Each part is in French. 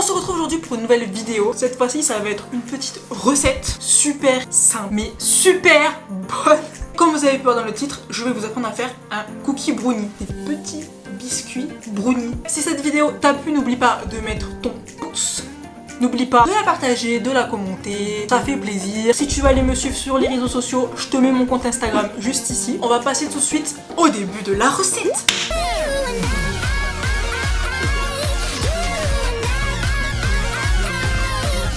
se retrouve aujourd'hui pour une nouvelle vidéo. Cette fois-ci, ça va être une petite recette super simple, mais super bonne. Comme vous avez pu voir dans le titre, je vais vous apprendre à faire un cookie brownie. Des petits biscuits brownie. Si cette vidéo t'a plu, n'oublie pas de mettre ton pouce. N'oublie pas de la partager, de la commenter, ça fait plaisir. Si tu veux aller me suivre sur les réseaux sociaux, je te mets mon compte Instagram juste ici. On va passer tout de suite au début de la recette.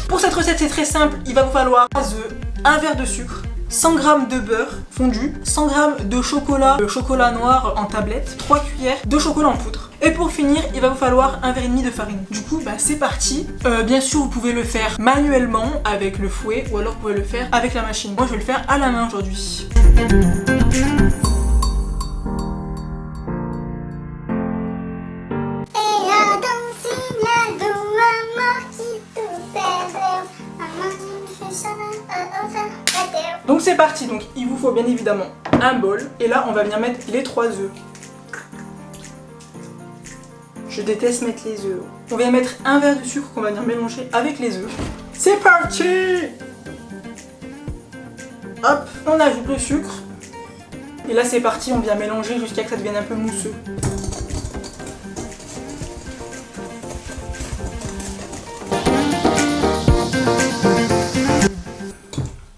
Pour cette recette, c'est très simple, il va vous falloir 3 œufs, un verre de sucre, 100 g de beurre fondu, 100 g de chocolat, le chocolat noir en tablette, 3 cuillères de chocolat en poudre. Et pour finir, il va vous falloir un verre et demi de farine. Du coup, c'est parti. Bien sûr, vous pouvez le faire manuellement avec le fouet ou alors vous pouvez le faire avec la machine. Moi, je vais le faire à la main aujourd'hui. Donc c'est parti, donc il vous faut bien évidemment un bol et là on va venir mettre les 3 œufs. Je déteste mettre les œufs. On vient mettre un verre de sucre qu'on va venir mélanger avec les œufs. C'est parti! Hop, on ajoute le sucre. Et là c'est parti, on vient mélanger jusqu'à ce que ça devienne un peu mousseux.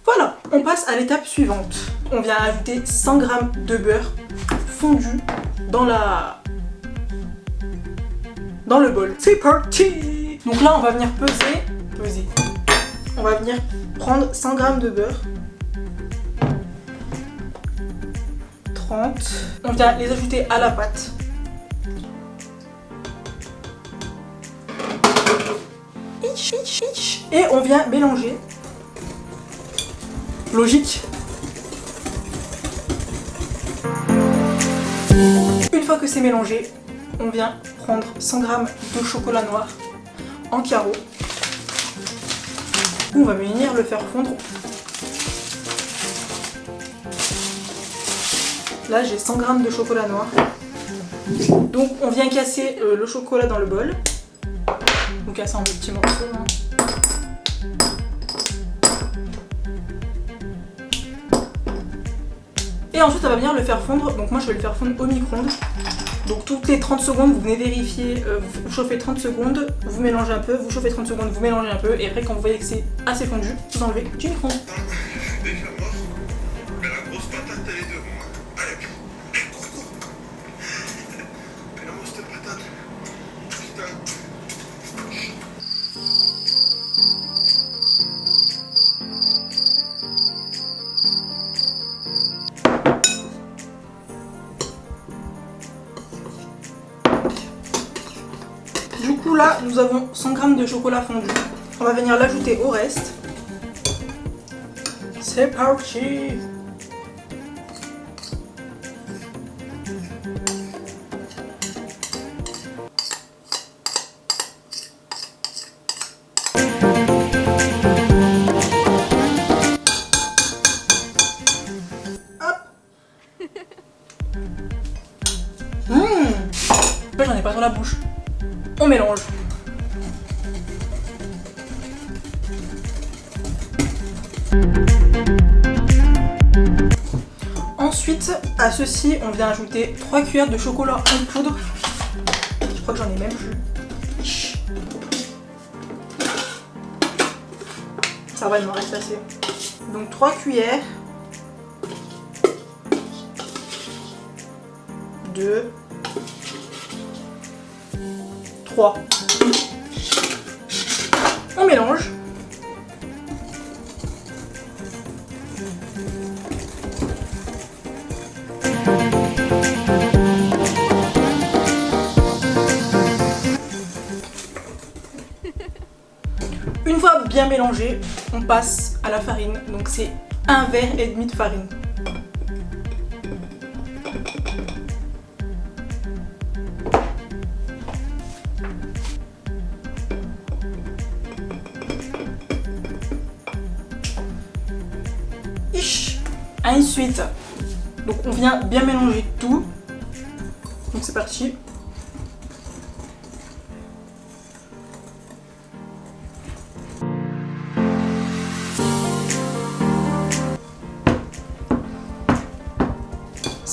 Voilà, on passe à l'étape suivante. On vient ajouter 100 g de beurre fondu dans le bol. C'est parti! Donc là, on va venir peser. On va venir prendre 100 g de beurre. 30. On vient les ajouter à la pâte. Et on vient mélanger. Logique. Une fois que c'est mélangé, on vient prendre 100 g de chocolat noir en carreaux. On va venir le faire fondre. Là j'ai 100 g de chocolat noir. Donc on vient casser le chocolat dans le bol. On casse en petits morceaux. Et ensuite on va venir le faire fondre. Donc moi je vais le faire fondre au micro-ondes. Donc toutes les 30 secondes, vous venez vérifier, vous chauffez 30 secondes, vous mélangez un peu, vous chauffez 30 secondes, vous mélangez un peu, et après quand vous voyez que c'est assez fondu, vous enlevez du micro-ondes. Mais la grosse patate elle est devant. Allez, cours. Fais-la-moi cette patate. Putain. Du coup là, nous avons 100 g de chocolat fondu. On va venir l'ajouter au reste. C'est parti! Hop! Là, j'en ai pas dans la bouche. On mélange. Ensuite, à ceci, on vient ajouter 3 cuillères de chocolat en poudre. Je crois que j'en ai même plus. Ça va, il m'en reste assez. Donc 3 cuillères. 2. 3. On mélange. Une fois bien mélangé, on passe à la farine. Donc c'est un verre et demi de farine. Ensuite, donc on vient bien mélanger tout. Donc c'est parti.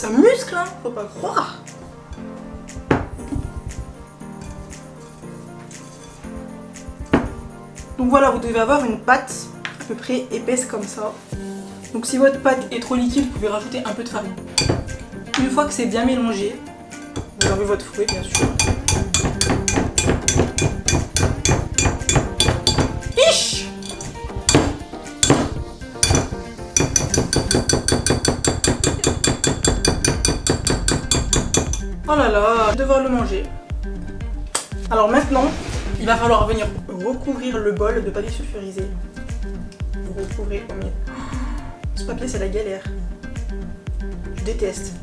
Ça muscle, hein, faut pas croire. Donc voilà, vous devez avoir une pâte à peu près épaisse comme ça. Donc si votre pâte est trop liquide, vous pouvez rajouter un peu de farine. Une fois que c'est bien mélangé, vous enlevez votre fouet bien sûr. Ish! Oh là là, je vais devoir le manger. Alors maintenant, il va falloir venir recouvrir le bol de papier sulfurisé. Vous recouvrez au mieux. Ce papier, c'est la galère. Je déteste.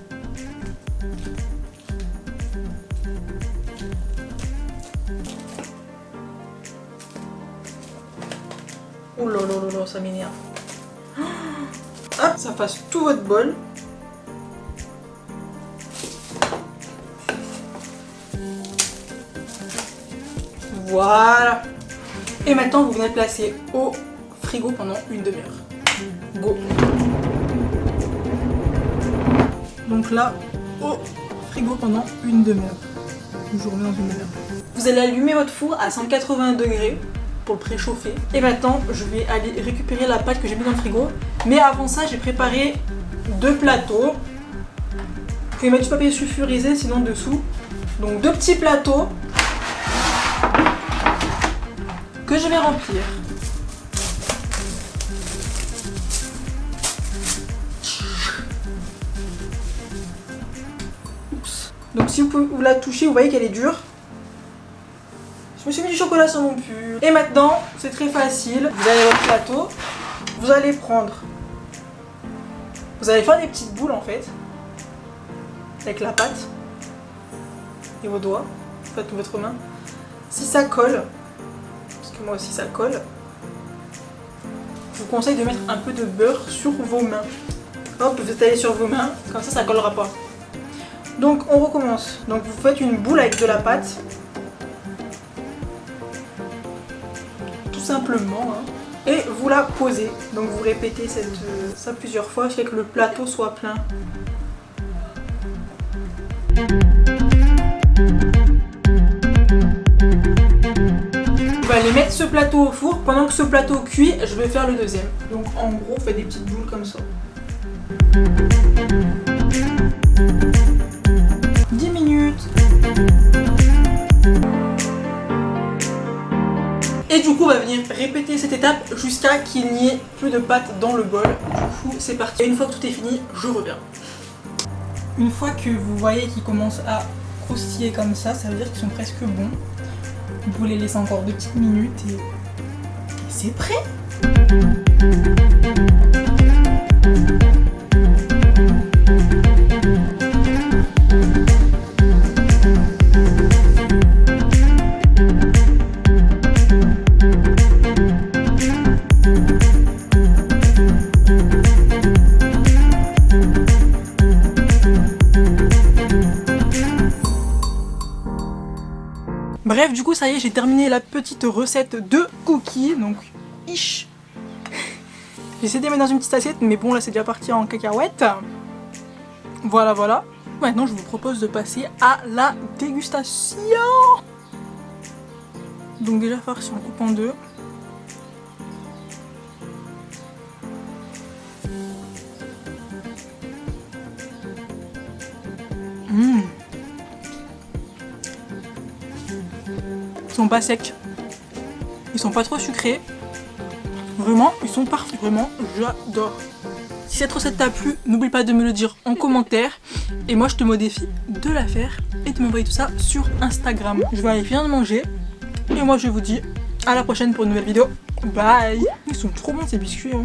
Oh là là là là, ça m'énerve. Hop, ça fasse tout votre bol. Voilà. Et maintenant, vous venez le placer au frigo pendant une demi-heure. Go. Donc là, au frigo pendant une demi-heure. Je vous remets dans une demi-heure. Vous allez allumer votre four à 180 degrés pour le préchauffer. Et maintenant, je vais aller récupérer la pâte que j'ai mis dans le frigo. Mais avant ça, j'ai préparé 2 plateaux. Vous pouvez mettre du papier sulfurisé, sinon dessous. Donc 2 petits plateaux que je vais remplir. Oups. Donc si vous la touchez, vous voyez qu'elle est dure. Je me suis mis du chocolat sur mon pull. Et maintenant, c'est très facile. Vous avez votre plateau. Vous allez prendre... Vous allez faire des petites boules en fait. Avec la pâte. Et vos doigts. Faites votre main. Si ça colle... Moi aussi ça colle. Je vous conseille de mettre un peu de beurre sur vos mains. Hop, vous étalez sur vos mains, comme ça collera pas. Donc on recommence. Donc vous faites une boule avec de la pâte. Tout simplement. Hein. Et vous la posez. Donc vous répétez ça plusieurs fois jusqu'à ce que le plateau soit plein. Je vais aller mettre ce plateau au four. Pendant que ce plateau cuit, je vais faire le deuxième. Donc en gros, on fait des petites boules comme ça. 10 minutes. Et du coup, on va venir répéter cette étape jusqu'à qu'il n'y ait plus de pâte dans le bol. Du coup, c'est parti. Et une fois que tout est fini, je reviens. Une fois que vous voyez qu'ils commencent à croustiller comme ça veut dire qu'ils sont presque bons. Vous les laissez encore 2 petites minutes et c'est prêt. Bref, du coup, ça y est, j'ai terminé la petite recette de cookies. Donc, ish. J'ai essayé de les mettre dans une petite assiette, mais bon, là, c'est déjà parti en cacahuète. Voilà, voilà. Maintenant, je vous propose de passer à la dégustation. Donc, déjà, farci, on coupe en 2. Ils sont pas secs, ils sont pas trop sucrés, vraiment ils sont parfaits, vraiment j'adore. Si cette recette t'a plu, n'oublie pas de me le dire en commentaire et moi je te mets au défi de la faire et de m'envoyer tout ça sur Instagram. Je vais aller finir de manger et moi je vous dis à la prochaine pour une nouvelle vidéo, bye. Ils sont trop bons ces biscuits hein.